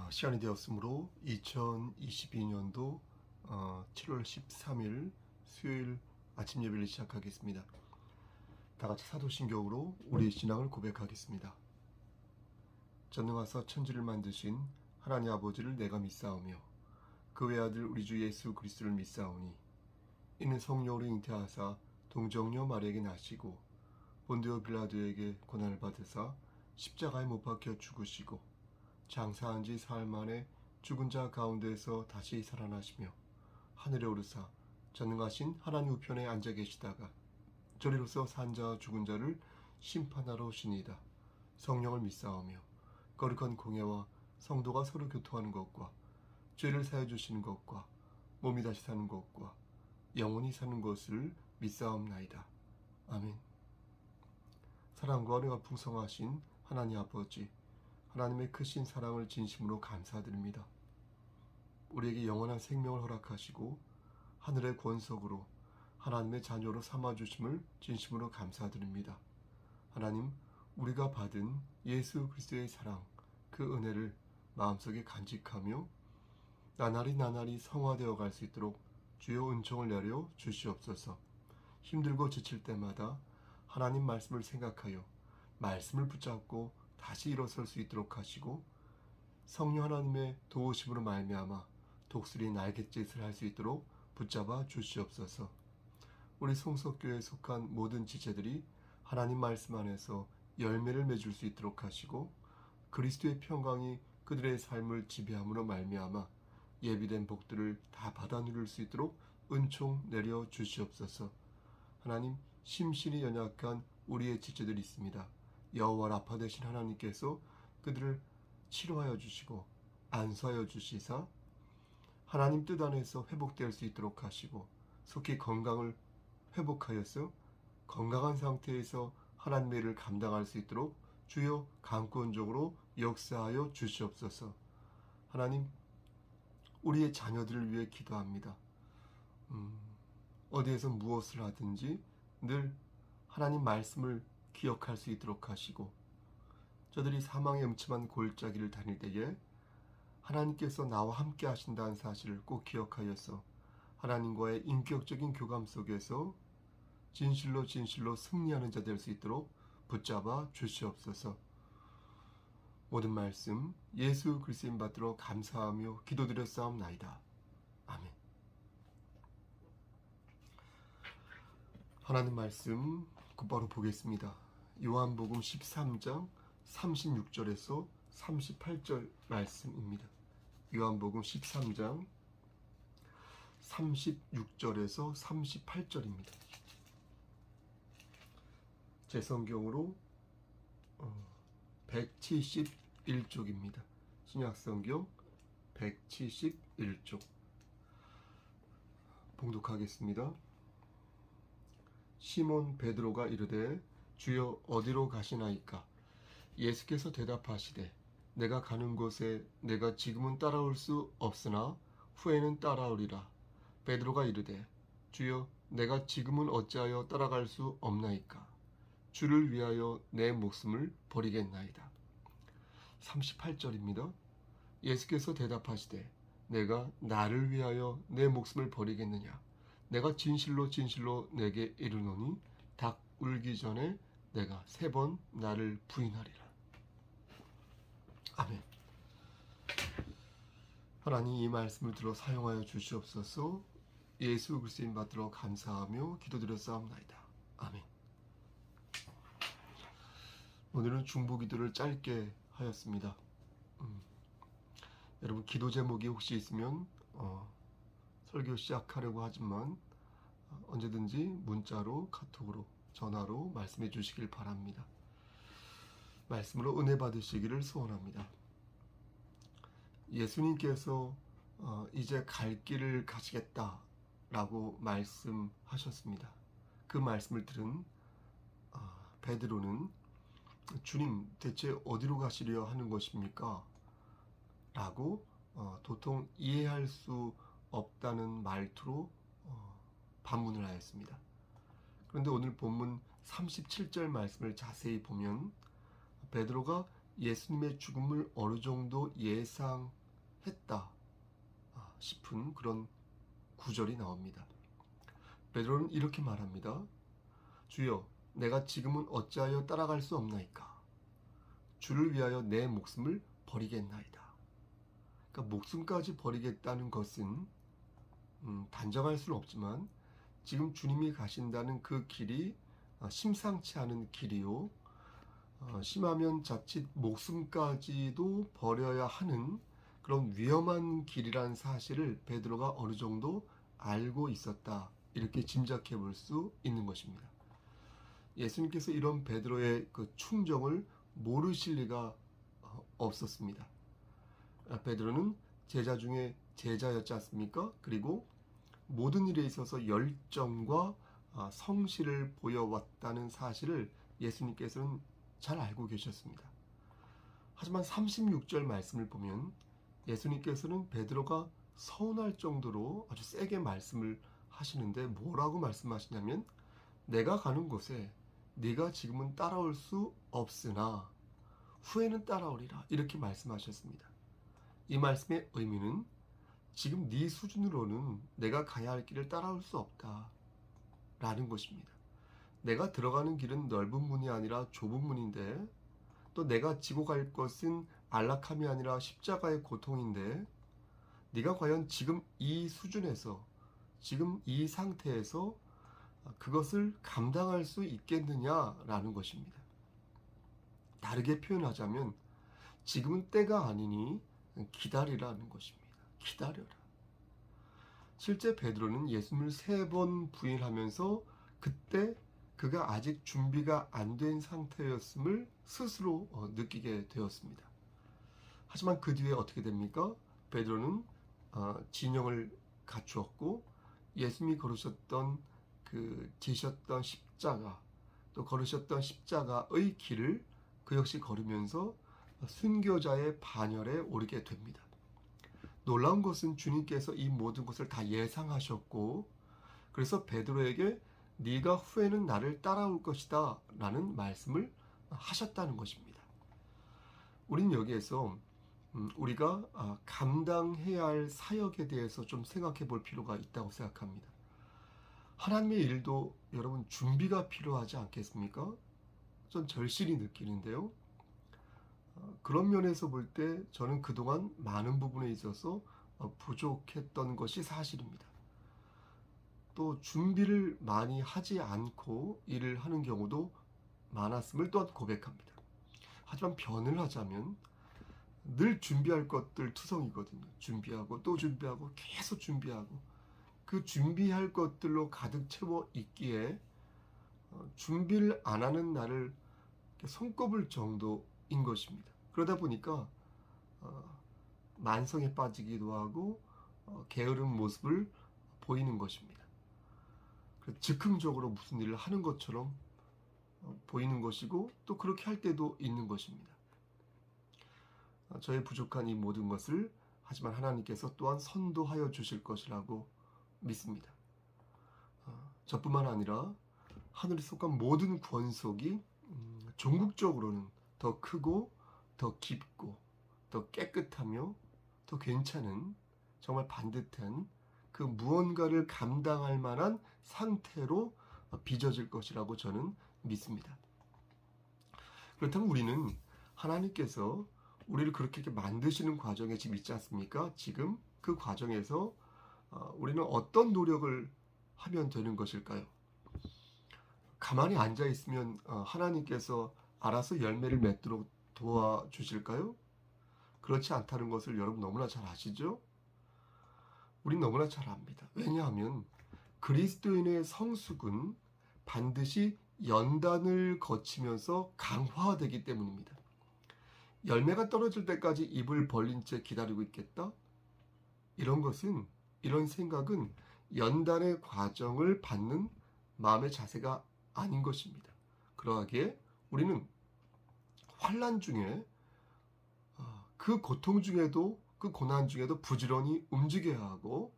시간이 되었으므로 2022년도 7월 13일 수요일 아침 예배를 시작하겠습니다. 다같이 사도신경으로 우리의 신앙을 고백하겠습니다. 전능하사 천지를 만드신 하나님 아버지를 내가 믿사오며 그 외아들 우리 주 예수 그리스도를 믿사오니 이는 성령으로 잉태하사 동정녀 마리아에게 나시고 본디오 빌라도에게 고난을 받으사 십자가에 못 박혀 죽으시고 장사한 지 사흘 만에 죽은 자 가운데서 다시 살아나시며 하늘에 오르사 전능하신 하나님 우편에 앉아 계시다가 저리로서 산 자와 죽은 자를 심판하러 오시니이다. 성령을 믿사오며 거룩한 공예와 성도가 서로 교통하는 것과 죄를 사해 주시는 것과 몸이 다시 사는 것과 영원히 사는 것을 믿사옵나이다. 아멘. 사랑과 은혜가 풍성하신 하나님 아버지, 하나님의 크신 사랑을 진심으로 감사드립니다. 우리에게 영원한 생명을 허락하시고 하늘의 권속으로 하나님의 자녀로 삼아주심을 진심으로 감사드립니다. 하나님, 우리가 받은 예수 그리스도의 사랑, 그 은혜를 마음속에 간직하며 나날이 성화되어 갈 수 있도록 주여 은총을 내려 주시옵소서. 힘들고 지칠 때마다 하나님 말씀을 생각하여 말씀을 붙잡고 다시 일어설 수 있도록 하시고 성령 하나님의 도우심으로 말미암아 독수리 날갯짓을 할 수 있도록 붙잡아 주시옵소서. 우리 송석교회에 속한 모든 지체들이 하나님 말씀 안에서 열매를 맺을 수 있도록 하시고 그리스도의 평강이 그들의 삶을 지배함으로 말미암아 예비된 복들을 다 받아 누릴 수 있도록 은총 내려 주시옵소서. 하나님, 심신이 연약한 우리의 지체들이 있습니다. 여호와 라파 되신 하나님께서 그들을 치료하여 주시고 안수하여 주시사 하나님 뜻 안에서 회복될 수 있도록 하시고 속히 건강을 회복하여서 건강한 상태에서 하나님의 일을 감당할 수 있도록 주여 강권적으로 역사하여 주시옵소서. 하나님, 우리의 자녀들을 위해 기도합니다. 어디에서 무엇을 하든지 늘 하나님 말씀을 기억할 수 있도록 하시고 저들이 사망의 음침한 골짜기를 다닐 때에 하나님께서 나와 함께 하신다는 사실을 꼭 기억하여서 하나님과의 인격적인 교감 속에서 진실로 승리하는 자 될 수 있도록 붙잡아 주시옵소서. 모든 말씀 예수 그리스도인 받들어 감사하며 기도드렸사옵나이다. 아멘. 하나님 말씀 곧바로 보겠습니다. 요한복음 13장 36절에서 38절 말씀입니다. 요한복음 13장 36절에서 38절입니다. 제 성경으로 171쪽입니다. 신약성경 171쪽 봉독하겠습니다. 시몬 베드로가 이르되 주여 어디로 가시나이까? 예수께서 대답하시되 내가 가는 곳에 내가 지금은 따라올 수 없으나 후에는 따라오리라. 베드로가 이르되 주여 내가 지금은 어찌하여 따라갈 수 없나이까? 주를 위하여 내 목숨을 버리겠나이다. 38절입니다. 예수께서 대답하시되 내가 나를 위하여 내 목숨을 버리겠느냐? 내가 진실로 내게 이르노니 닭 울기 전에 내가 3번 나를 부인하리라. 아멘. 하나님, 이 말씀을 들어 사용하여 주시옵소서. 예수 그리스도인 받들어 감사하며 기도드렸사옵나이다. 아멘. 오늘은 중보기도를 짧게 하였습니다. 여러분, 기도 제목이 혹시 있으면 설교 시작하려고 하지만 언제든지 문자로, 카톡으로, 전화로 말씀해 주시길 바랍니다. 말씀으로 은혜 받으시기를 소원합니다. 예수님께서 이제 갈 길을 가시겠다라고 말씀하셨습니다. 그 말씀을 들은 베드로는 주님, 대체 어디로 가시려 하는 것입니까? 라고 도통 이해할 수 없다는 말투로 반문을 하였습니다. 그런데 오늘 본문 37절 말씀을 자세히 보면 베드로가 예수님의 죽음을 어느 정도 예상했다 싶은 그런 구절이 나옵니다. 베드로는 이렇게 말합니다. 주여, 내가 지금은 어찌하여 따라갈 수 없나이까? 주를 위하여 내 목숨을 버리겠나이다. 그러니까 목숨까지 버리겠다는 것은 단정할 수는 없지만 지금 주님이 가신다는 그 길이 심상치 않은 길이요, 심하면 자칫 목숨까지도 버려야 하는 그런 위험한 길이라는 사실을 베드로가 어느 정도 알고 있었다, 이렇게 짐작해 볼 수 있는 것입니다. 예수님께서 이런 베드로의 그 충정을 모르실 리가 없었습니다. 베드로는 제자 중에 제자였지 않습니까? 그리고 모든 일에 있어서 열정과 성실을 보여왔다는 사실을 예수님께서는 잘 알고 계셨습니다. 하지만 36절 말씀을 보면 예수님께서는 베드로가 서운할 정도로 아주 세게 말씀을 하시는데, 뭐라고 말씀하시냐면 내가 가는 곳에 네가 지금은 따라올 수 없으나 후에는 따라오리라, 이렇게 말씀하셨습니다. 이 말씀의 의미는 지금 네 수준으로는 내가 가야 할 길을 따라올 수 없다 라는 것입니다. 내가 들어가는 길은 넓은 문이 아니라 좁은 문인데, 또 내가 지고 갈 것은 안락함이 아니라 십자가의 고통인데, 네가 과연 지금 이 수준에서, 지금 이 상태에서 그것을 감당할 수 있겠느냐라는 것입니다. 다르게 표현하자면 지금은 때가 아니니 기다리라는 것입니다. 기다려라. 실제 베드로는 예수님을 3번 부인하면서 그때 그가 아직 준비가 안 된 상태였음을 스스로 느끼게 되었습니다. 하지만 그 뒤에 어떻게 됩니까? 베드로는 진영을 갖추었고 예수님이 걸으셨던 지셨던 십자가, 또 걸으셨던 십자가의 길을 그 역시 걸으면서 순교자의 반열에 오르게 됩니다. 놀라운 것은 주님께서 이 모든 것을 다 예상하셨고, 그래서 베드로에게 네가 후에는 나를 따라올 것이다 라는 말씀을 하셨다는 것입니다. 우린 여기에서 우리가 감당해야 할 사역에 대해서 좀 생각해 볼 필요가 있다고 생각합니다. 하나님의 일도 여러분 준비가 필요하지 않겠습니까? 전 절실히 느끼는데요. 그런 면에서 볼 때 저는 그동안 많은 부분에 있어서 부족했던 것이 사실입니다. 또 준비를 많이 하지 않고 일을 하는 경우도 많았음을 또한 고백합니다. 하지만 변을 하자면 늘 준비할 것들 투성이거든요. 준비하고 또 준비하고 계속 준비하고, 그 준비할 것들로 가득 채워 있기에 준비를 안 하는 나를 손꼽을 정도인 것입니다. 그러다 보니까 만성에 빠지기도 하고 게으른 모습을 보이는 것입니다. 즉흥적으로 무슨 일을 하는 것처럼 보이는 것이고, 또 그렇게 할 때도 있는 것입니다. 저의 부족한 이 모든 것을 하지만 하나님께서 또한 선도하여 주실 것이라고 믿습니다. 저뿐만 아니라 하늘에 속한 모든 권속이 종국적으로는 더 크고 더 깊고 더 깨끗하며 더 괜찮은, 정말 반듯한 그 무언가를 감당할 만한 상태로 빚어질 것이라고 저는 믿습니다. 그렇다면 우리는 하나님께서 우리를 그렇게 만드시는 과정에 지금 있지 않습니까? 지금 그 과정에서 우리는 어떤 노력을 하면 되는 것일까요? 가만히 앉아 있으면 하나님께서 알아서 열매를 맺도록 도와주실까요? 그렇지 않다는 것을 여러분 너무나 잘 아시죠? 우린 너무나 잘 압니다. 왜냐하면 그리스도인의 성숙은 반드시 연단을 거치면서 강화되기 때문입니다. 열매가 떨어질 때까지 입을 벌린 채 기다리고 있겠다? 이런 생각은 연단의 과정을 받는 마음의 자세가 아닌 것입니다. 그러하기에 우리는 환난 중에 그 고통 중에도, 그 고난 중에도 부지런히 움직여야 하고,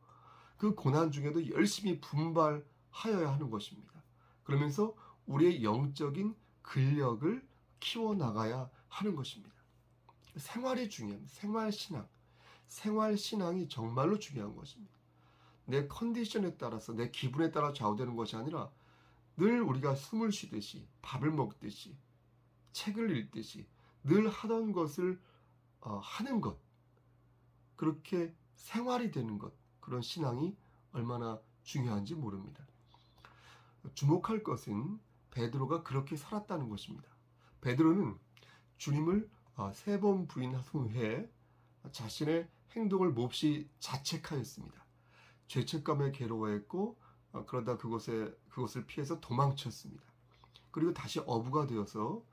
그 고난 중에도 열심히 분발하여야 하는 것입니다. 그러면서 우리의 영적인 근력을 키워나가야 하는 것입니다. 생활이 중요합니다. 생활신앙. 생활신앙이 정말로 중요한 것입니다. 내 컨디션에 따라서, 내 기분에 따라 좌우되는 것이 아니라 늘 우리가 숨을 쉬듯이, 밥을 먹듯이, 책을 읽듯이 늘 하던 것을 하는 것, 그렇게 생활이 되는 것, 그런 신앙이 얼마나 중요한지 모릅니다. 주목할 것은 베드로가 그렇게 살았다는 것입니다. 베드로는 주님을 3번 부인한 후에 자신의 행동을 몹시 자책하였습니다. 죄책감에 괴로워했고 그러다 그것을 피해서 도망쳤습니다. 그리고 다시 어부가 되어서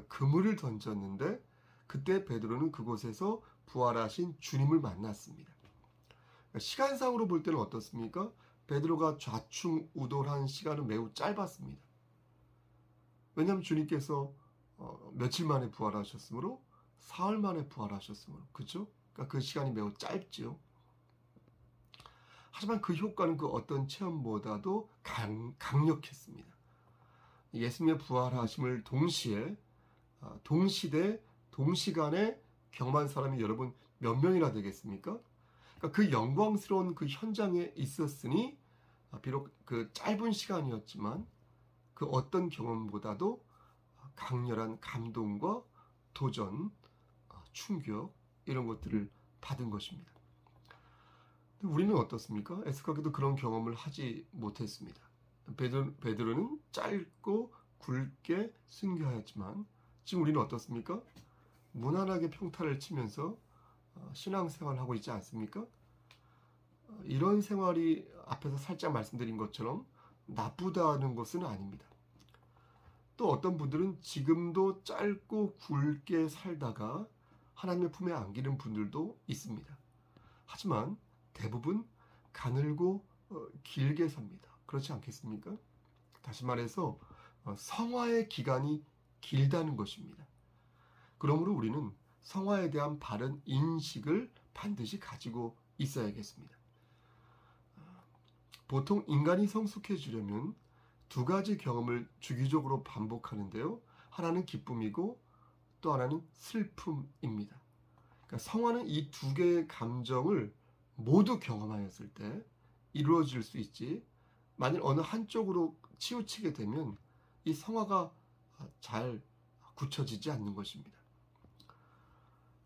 그물을 던졌는데 그때 베드로는 그곳에서 부활하신 주님을 만났습니다. 시간상으로 볼 때는 어떻습니까? 베드로가 좌충우돌한 시간은 매우 짧았습니다. 왜냐하면 주님께서 며칠 만에 부활하셨으므로 사흘 만에 부활하셨으므로, 그렇죠? 그러니까 그 시간이 매우 짧지요. 하지만 그 효과는 그 어떤 체험보다도 강력했습니다. 예수님의 부활하심을 동시대 동시간에 경험한 사람이 여러분 몇 명이나 되겠습니까? 그러니까 그 영광스러운 그 현장에 있었으니 비록 그 짧은 시간이었지만 그 어떤 경험보다도 강렬한 감동과 도전, 충격 이런 것들을 받은 것입니다. 우리는 어떻습니까? 애석하게도 그런 경험을 하지 못했습니다. 베드로는 짧고 굵게 순교하였지만 지금 우리는 어떻습니까? 무난하게 평타를 치면서 신앙생활을 하고 있지 않습니까? 이런 생활이 앞에서 살짝 말씀드린 것처럼 나쁘다는 것은 아닙니다. 또 어떤 분들은 지금도 짧고 굵게 살다가 하나님의 품에 안기는 분들도 있습니다. 하지만 대부분 가늘고 길게 삽니다. 그렇지 않겠습니까? 다시 말해서 성화의 기간이 길다는 것입니다. 그러므로 우리는 성화에 대한 바른 인식을 반드시 가지고 있어야겠습니다. 보통 인간이 성숙해지려면 2가지 경험을 주기적으로 반복하는데요. 하나는 기쁨이고 또 하나는 슬픔입니다. 그러니까 성화는 이 2개의 감정을 모두 경험하였을 때 이루어질 수 있지, 만일 어느 한쪽으로 치우치게 되면 이 성화가 잘 굳혀지지 않는 것입니다.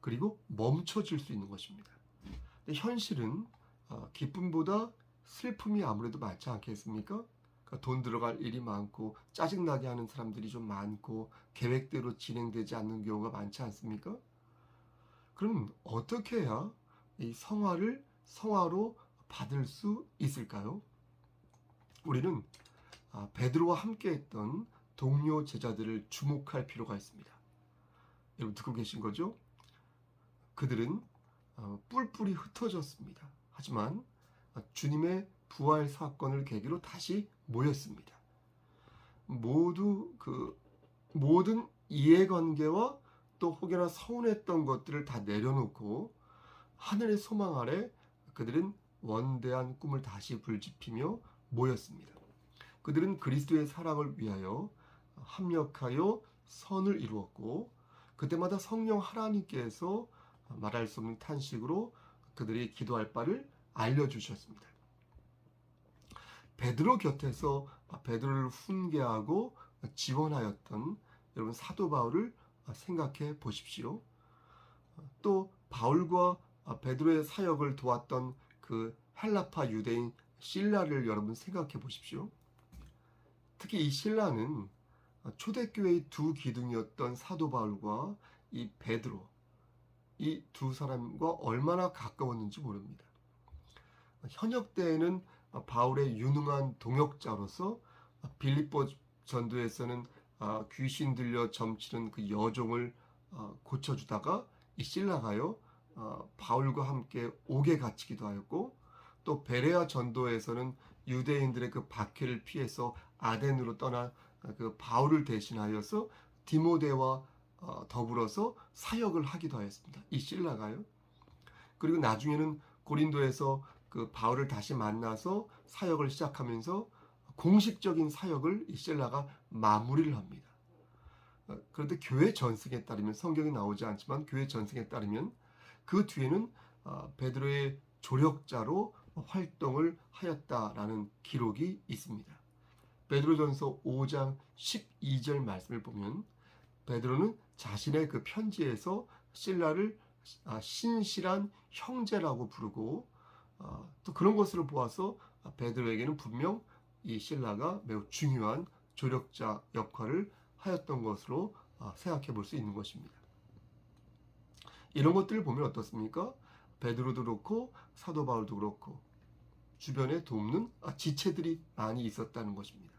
그리고 멈춰질 수 있는 것입니다. 근데 현실은 기쁨보다 슬픔이 아무래도 많지 않겠습니까? 그러니까 돈 들어갈 일이 많고 짜증나게 하는 사람들이 좀 많고 계획대로 진행되지 않는 경우가 많지 않습니까? 그럼 어떻게 해야 이 성화를 성화로 받을 수 있을까요? 우리는 베드로와 함께 했던 동료 제자들을 주목할 필요가 있습니다. 여러분 듣고 계신 거죠? 그들은 뿔뿔이 흩어졌습니다. 하지만 주님의 부활 사건을 계기로 다시 모였습니다. 모든 이해관계와 또 혹여나 서운했던 것들을 다 내려놓고 하늘의 소망 아래 그들은 원대한 꿈을 다시 불지피며 모였습니다. 그들은 그리스도의 사랑을 위하여 합력하여 선을 이루었고 그때마다 성령 하나님께서 말할 수 없는 탄식으로 그들이 기도할 바를 알려주셨습니다. 베드로 곁에서 베드로를 훈계하고 지원하였던 여러분 사도 바울을 생각해 보십시오. 또 바울과 베드로의 사역을 도왔던 그 헬라파 유대인 실라를 여러분 생각해 보십시오. 특히 이 실라는 초대교회의 2 기둥이었던 사도 바울과 이 베드로, 이 2 사람과 얼마나 가까웠는지 모릅니다. 현역 때에는 바울의 유능한 동역자로서 빌립보 전도에서는 귀신 들려 점치는 그 여종을 고쳐주다가 이 실라가요 바울과 함께 옥에 갇히기도 하였고, 또 베레아 전도에서는 유대인들의 그 박해를 피해서 아덴으로 떠난 그 바울을 대신하여서 디모데와 더불어서 사역을 하기도 하였습니다. 이 실라가요. 그리고 나중에는 고린도에서 그 바울을 다시 만나서 사역을 시작하면서 공식적인 사역을 이 실라가 마무리를 합니다. 그런데 교회 전승에 따르면, 성경에 나오지 않지만 교회 전승에 따르면 그 뒤에는 베드로의 조력자로 활동을 하였다라는 기록이 있습니다. 베드로전서 5장 12절 말씀을 보면 베드로는 자신의 그 편지에서 실라를 신실한 형제라고 부르고, 또 그런 것으로 보아서 베드로에게는 분명 이 실라가 매우 중요한 조력자 역할을 하였던 것으로 생각해 볼 수 있는 것입니다. 이런 것들을 보면 어떻습니까? 베드로도 그렇고 사도 바울도 그렇고 주변에 돕는 지체들이 많이 있었다는 것입니다.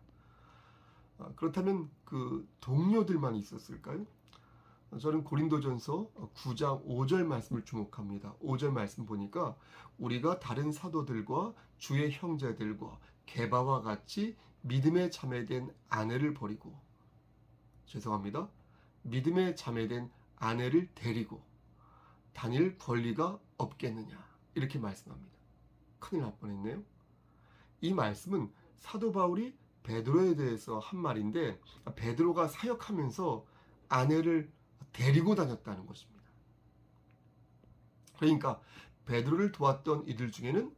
그렇다면 그 동료들만 있었을까요? 저는 고린도전서 9장 5절 말씀을 주목합니다. 5절 말씀 보니까 우리가 다른 사도들과 주의 형제들과 게바와 같이 믿음에 참여된 아내를 버리고, 죄송합니다, 믿음에 참여된 아내를 데리고 다닐 권리가 없겠느냐, 이렇게 말씀합니다. 큰일 날 뻔했네요. 이 말씀은 사도 바울이 베드로에 대해서 한 말인데, 베드로가 사역하면서 아내를 데리고 다녔다는 것입니다. 그러니까 베드로를 도왔던 이들 중에는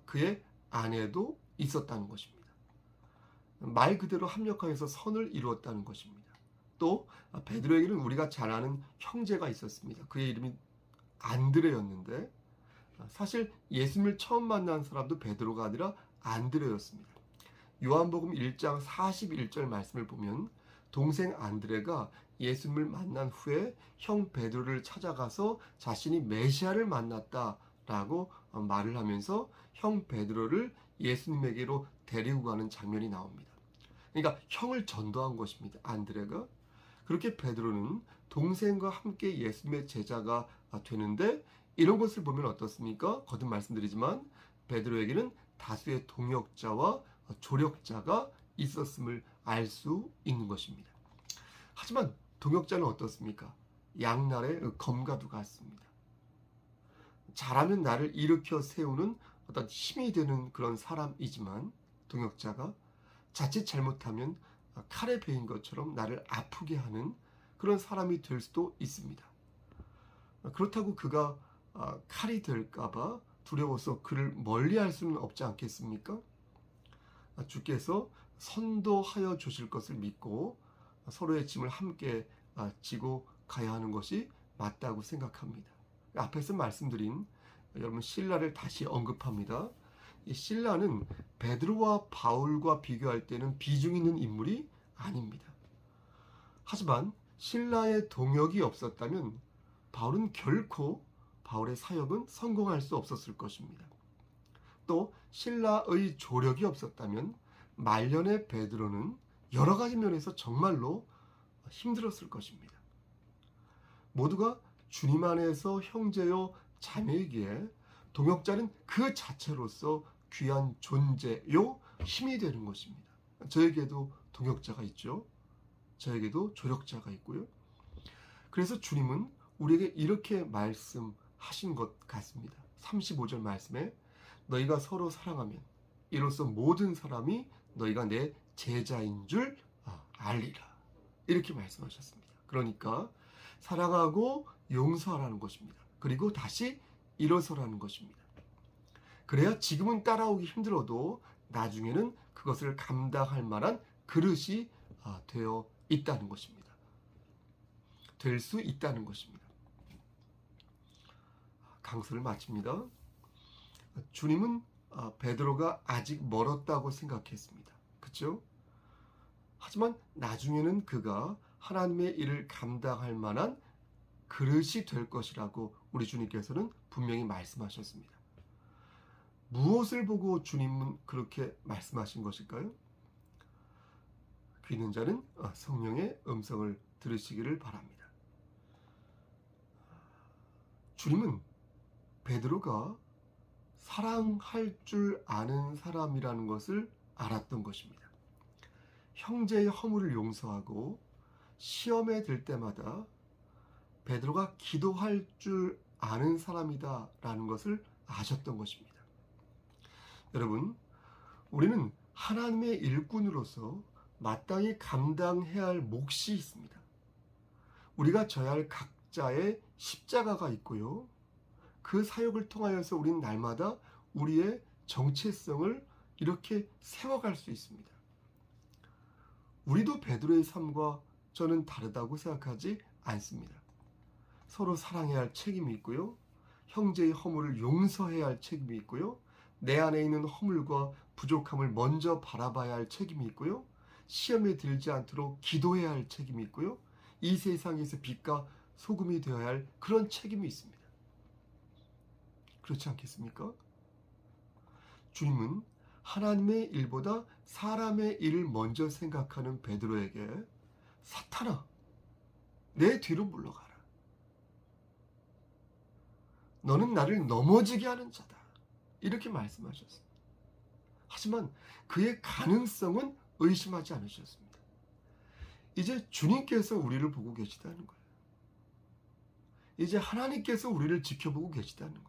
그의 아내도 있었다는 것입니다. 말 그대로 합력하여서 선을 이루었다는 것입니다. 또 베드로에게는 우리가 잘 아는 형제가 있었습니다. 그의 이름이 안드레였는데, 사실 예수님을 처음 만난 사람도 베드로가 아니라 안드레였습니다. 요한복음 1장 41절 말씀을 보면 동생 안드레가 예수님을 만난 후에 형 베드로를 찾아가서 자신이 메시아를 만났다라고 말을 하면서 형 베드로를 예수님에게로 데리고 가는 장면이 나옵니다. 그러니까 형을 전도한 것입니다. 안드레가. 그렇게 베드로는 동생과 함께 예수님의 제자가 되는데, 이런 것을 보면 어떻습니까? 거듭 말씀드리지만 베드로에게는 다수의 동역자와 조력자가 있었음을 알 수 있는 것입니다. 하지만 동역자는 어떻습니까? 양날의 검과도 같습니다. 잘하면 나를 일으켜 세우는 어떤 힘이 되는 그런 사람이지만, 동역자가 자칫 잘못하면 칼에 베인 것처럼 나를 아프게 하는 그런 사람이 될 수도 있습니다. 그렇다고 그가 칼이 될까봐 두려워서 그를 멀리할 수는 없지 않겠습니까? 주께서 선도하여 주실 것을 믿고 서로의 짐을 함께 지고 가야 하는 것이 맞다고 생각합니다. 앞에서 말씀드린, 여러분, 실라를 다시 언급합니다. 이 실라는 베드로와 바울과 비교할 때는 비중 있는 인물이 아닙니다. 하지만 실라의 동역이 없었다면 바울은 결코, 바울의 사역은 성공할 수 없었을 것입니다. 또 실라의 조력이 없었다면 말년의 베드로는 여러 가지 면에서 정말로 힘들었을 것입니다. 모두가 주님 안에서 형제요 자매이기에 동역자는 그 자체로서 귀한 존재요 힘이 되는 것입니다. 저에게도 동역자가 있죠. 저에게도 조력자가 있고요. 그래서 주님은 우리에게 이렇게 말씀하신 것 같습니다. 35절 말씀에 너희가 서로 사랑하면 이로써 모든 사람이 너희가 내 제자인 줄 알리라, 이렇게 말씀하셨습니다. 그러니까 사랑하고 용서하라는 것입니다. 그리고 다시 일어서라는 것입니다. 그래야 지금은 따라오기 힘들어도 나중에는 그것을 감당할 만한 그릇이 되어 있다는 것입니다. 될 수 있다는 것입니다. 강서를 마칩니다. 주님은 베드로가 아직 멀었다고 생각했습니다. 그렇죠? 하지만 나중에는 그가 하나님의 일을 감당할 만한 그릇이 될 것이라고 우리 주님께서는 분명히 말씀하셨습니다. 무엇을 보고 주님은 그렇게 말씀하신 것일까요? 귀 있는 자는 성령의 음성을 들으시기를 바랍니다. 주님은 베드로가 사랑할 줄 아는 사람이라는 것을 알았던 것입니다. 형제의 허물을 용서하고 시험에 들 때마다 베드로가 기도할 줄 아는 사람이다라는 것을 아셨던 것입니다. 여러분, 우리는 하나님의 일꾼으로서 마땅히 감당해야 할 몫이 있습니다. 우리가 져야 할 각자의 십자가가 있고요. 그 사역을 통하여서 우리는 날마다 우리의 정체성을 이렇게 세워갈 수 있습니다. 우리도 베드로의 삶과 저는 다르다고 생각하지 않습니다. 서로 사랑해야 할 책임이 있고요. 형제의 허물을 용서해야 할 책임이 있고요. 내 안에 있는 허물과 부족함을 먼저 바라봐야 할 책임이 있고요. 시험에 들지 않도록 기도해야 할 책임이 있고요. 이 세상에서 빛과 소금이 되어야 할 그런 책임이 있습니다. 그렇지 않겠습니까? 주님은 하나님의 일보다 사람의 일을 먼저 생각하는 베드로에게 사탄아, 내 뒤로 물러가라. 너는 나를 넘어지게 하는 자다. 이렇게 말씀하셨습니다. 하지만 그의 가능성은 의심하지 않으셨습니다. 이제 주님께서 우리를 보고 계시다는 거예요. 이제 하나님께서 우리를 지켜보고 계시다는 거예요.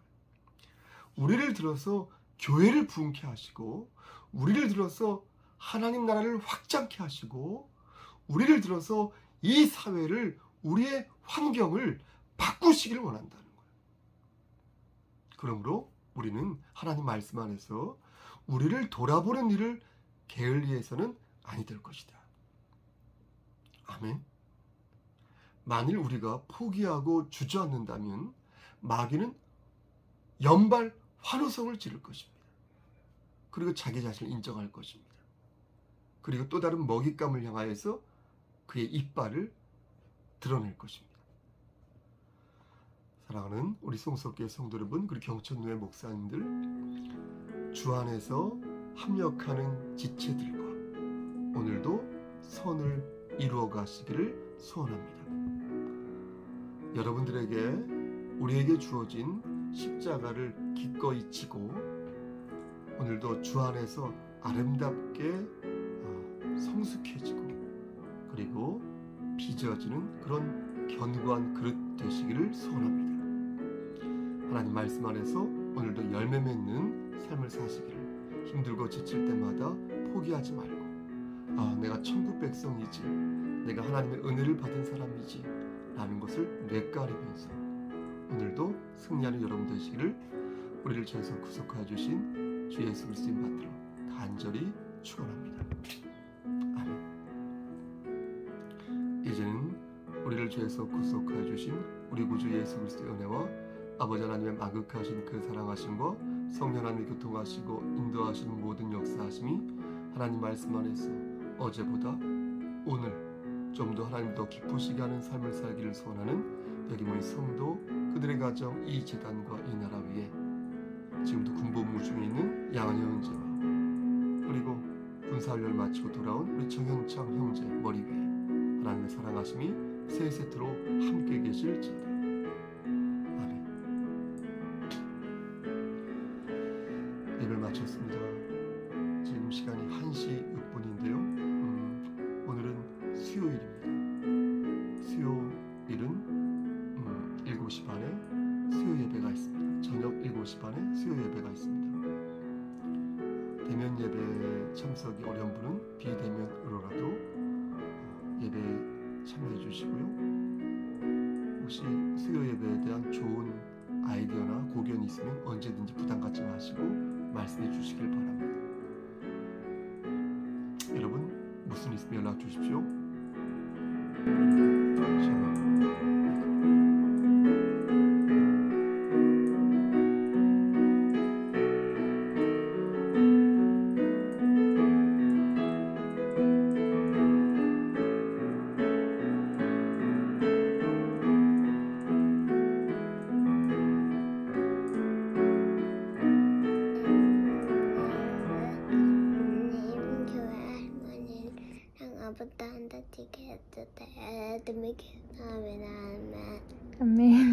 우리를 들어서 교회를 부흥케 하시고, 우리를 들어서 하나님 나라를 확장케 하시고, 우리를 들어서 이 사회를, 우리의 환경을 바꾸시기를 원한다는 거예요. 그러므로 우리는 하나님 말씀 안에서 우리를 돌아보는 일을 게을리해서는 아니 될 것이다. 아멘. 만일 우리가 포기하고 주저앉는다면 마귀는 연발 환호성을 지를 것입니다. 그리고 자기 자신을 인정할 것입니다. 그리고 또 다른 먹잇감을 향하여서 그의 이빨을 드러낼 것입니다. 사랑하는 우리 송석교회 성도 여러분, 그리고 경천교회 목사님들, 주 안에서 합력하는 지체들과 오늘도 선을 이루어 가시기를 소원합니다. 여러분들에게 우리에게 주어진 십자가를 기꺼이 지고 오늘도 주 안에서 아름답게 성숙해지고 그리고 빚어지는 그런 견고한 그릇 되시기를 소원합니다. 하나님 말씀 안에서 오늘도 열매 맺는 삶을 사시기를, 힘들고 지칠 때마다 포기하지 말고 내가 천국 백성이지, 내가 하나님의 은혜를 받은 사람이지 라는 것을 뇌까리면서 오늘도 승리하는 여러분 되시기를 우리를 죄에서 구속하여 주신 주 예수 그리스도의 받들어 간절히 축원합니다. 아멘. 이제는 우리를 죄에서 구속하여 주신 우리 구주 예수 그리스도의 은혜와 아버지 하나님의 만극하신 그 사랑하심과 성령 하나님의 교통하시고 인도하시는 모든 역사하심이 하나님 말씀 안에서 어제보다 오늘 좀 더 하나님 더 기쁘시게 하는 삶을 살기를 소원하는 여기 모인 성도, 그들의 가정, 이 재단과 이 나라 위에 지금도 군복무 중에 있는 양은혜 형제와 그리고 군사훈련을 마치고 돌아온 우리 정현창 형제 머리 위에 하나님의 사랑하심이 세세토록 함께 계실지어다. 아멘. 예배를 마쳤습니다. 지금 시간이 1시 6분인데요. 오늘은 수요일입니다. 수요일은 7시 반에 수요 예배가 있습니다. 저녁 7시 반에 수요 예배가 있습니다. 대면 예배 참석이 어려운 분은 비대면으로라도 예배에 참여해 주시고요. 혹시 수요 예배에 대한 좋은 아이디어나 고견이 있으면 언제든지 부담 갖지 마시고 말씀해 주시길 바랍니다. 여러분, 무슨 있으면 연락 주십시오. 샬롬. 아무도 안 다치게 해도 돼. 믿게 하면 아멘. 아멘.